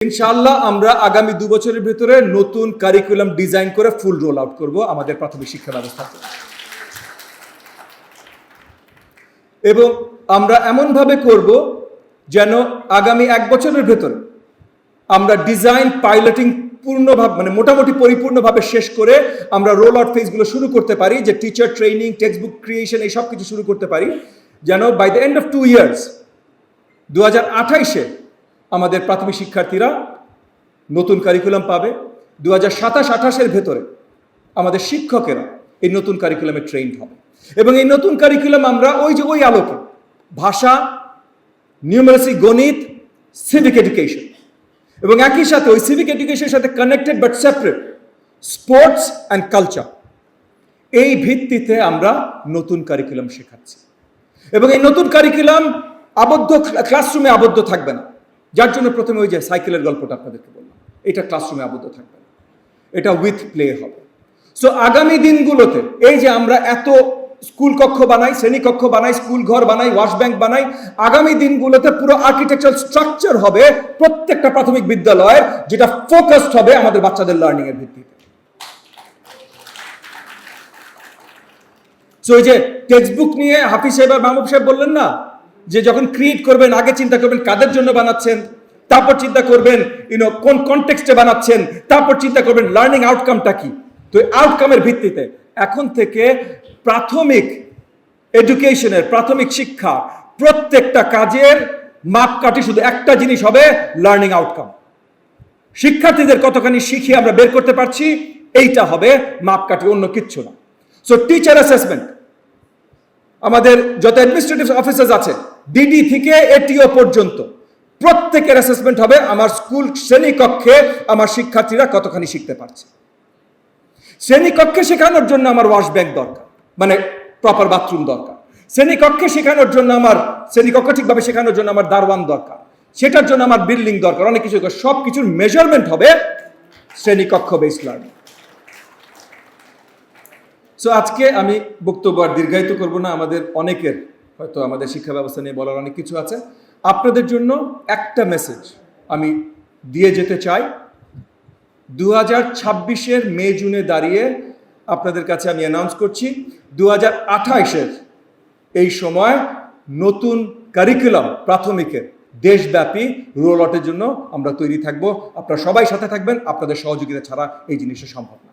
ইনশাআল্লাহ আমরা আগামী 2 বছরের ভিতরে নতুন কারিকুলাম ডিজাইন করে ফুল রোল আউট করব আমাদের প্রাথমিক শিক্ষা ব্যবস্থাতে। এবং আমরা এমনভাবে করব যেন আগামী 1 বছরের ভিতরে আমরা ডিজাইন পাইলটিং পূর্ণভাবে মানে মোটামুটি পরিপূর্ণভাবে শেষ করে আমরা রোল আউট ফেজগুলো শুরু করতে পারি, যে teacher training, text book creation, এই সব কিছু শুরু করতে পারি, যেন by the end of 2 years 2028-এ আমাদের প্রাথমিক শিক্ষার্থীরা নতুন কারিকুলাম পাবে। 2027-28-এর ভেতরে আমাদের শিক্ষকেরা এই নতুন কারিকুলামে ট্রেইনড হবে এবং এই নতুন কারিকুলাম আমরা ওই আলোকে ভাষা, নিউমারেসি, গণিত, সিভিক এডুকেশন এবং একই সাথে ওই সিভিক এডুকেশনের সাথে connected but separate sports and culture, এই ভিত্তিতে আমরা নতুন কারিকুলাম শেখাচ্ছি। এবং এই নতুন কারিকুলাম ক্লাসরুমে আবদ্ধ থাকবে না, যার জন্য প্রথমে ওই যে সাইকেলের গল্পটা আপনাদেরকে বললাম, এটা ক্লাসরুমে আবদ্ধ থাকবে না, এটা উইথ প্লে হবে। সো আগামী দিনগুলোতে এই যে আমরা এত স্কুল কক্ষ বানাই, শ্রেণীকক্ষ বানাই, স্কুল ঘর বানাই, ওয়াশ ব্যাংক বানাই, আগামী দিনগুলোতে পুরো আর্কিটেকচারাল স্ট্রাকচার হবে প্রত্যেকটা প্রাথমিক বিদ্যালয়ের, যেটা ফোকাসড হবে আমাদের বাচ্চাদের লার্নিং এর ভিত্তিতে। সো এই যে টেক্সট বুক নিয়ে হাফিজ সাহেব আর মাহবুব সাহেব বললেন না, যে যখন ক্রিয়েট করবেন আগে চিন্তা করবেন কাদের জন্য বানাচ্ছেন, তারপর চিন্তা করবেন কোন কনটেক্সটে বানাচ্ছেন, তারপর চিন্তা করবেন লার্নিং আউটকামটা কি। তো আউটকামের ভিত্তিতে এখন থেকে প্রাথমিক এডুকেশনের, প্রাথমিক শিক্ষা প্রত্যেকটা কাজের মাপকাঠি শুধু একটা জিনিস হবে, লার্নিং আউটকাম। শিক্ষার্থীদের কতখানি শিখিয়ে আমরা বের করতে পারছি, এইটা হবে মাপকাঠি, অন্য কিচ্ছু না। সো টিচার অ্যাসেসমেন্ট, আমাদের যত অ্যাডমিনিস্ট্রেটিভ অফিসার্স আছে ডিডি থেকে এটিও পর্যন্ত প্রত্যেকের অ্যাসেসমেন্ট হবে আমার স্কুল শ্রেণীকক্ষে আমার শিক্ষার্থীরা কতখানি শিখতে পারছে। শ্রেণীকক্ষে শেখানোর জন্য আমার ওয়াশ ব্যাংক দরকার, মানে প্রপার বাথরুম দরকার। শ্রেণীকক্ষে শেখানোর জন্য আমার শ্রেণীকক্ষ ঠিকভাবে শেখানোর জন্য আমার দারওয়ান দরকার, সেটার জন্য আমার বিল্ডিং দরকার, অনেক কিছু। সব কিছুর মেজারমেন্ট হবে শ্রেণীকক্ষ বেসড লার্নিং। সো আজকে আমি বক্তব্য আর দীর্ঘায়িত করব না, আমাদের অনেকের হয়তো আমাদের শিক্ষা ব্যবস্থা নিয়ে বলার অনেক কিছু আছে। আপনাদের জন্য একটা মেসেজ আমি দিয়ে যেতে চাই। 2026-এর মে জুনে দাঁড়িয়ে আপনাদের কাছে আমি অ্যানাউন্স করছি 2028-এর এই সময় নতুন কারিকুলাম প্রাথমিকের দেশব্যাপী রোল আউটের জন্য আমরা তৈরি থাকব। আপনারা সবাই সাথে থাকবেন, আপনাদের সহযোগিতা ছাড়া এই জিনিসটা সম্ভব না।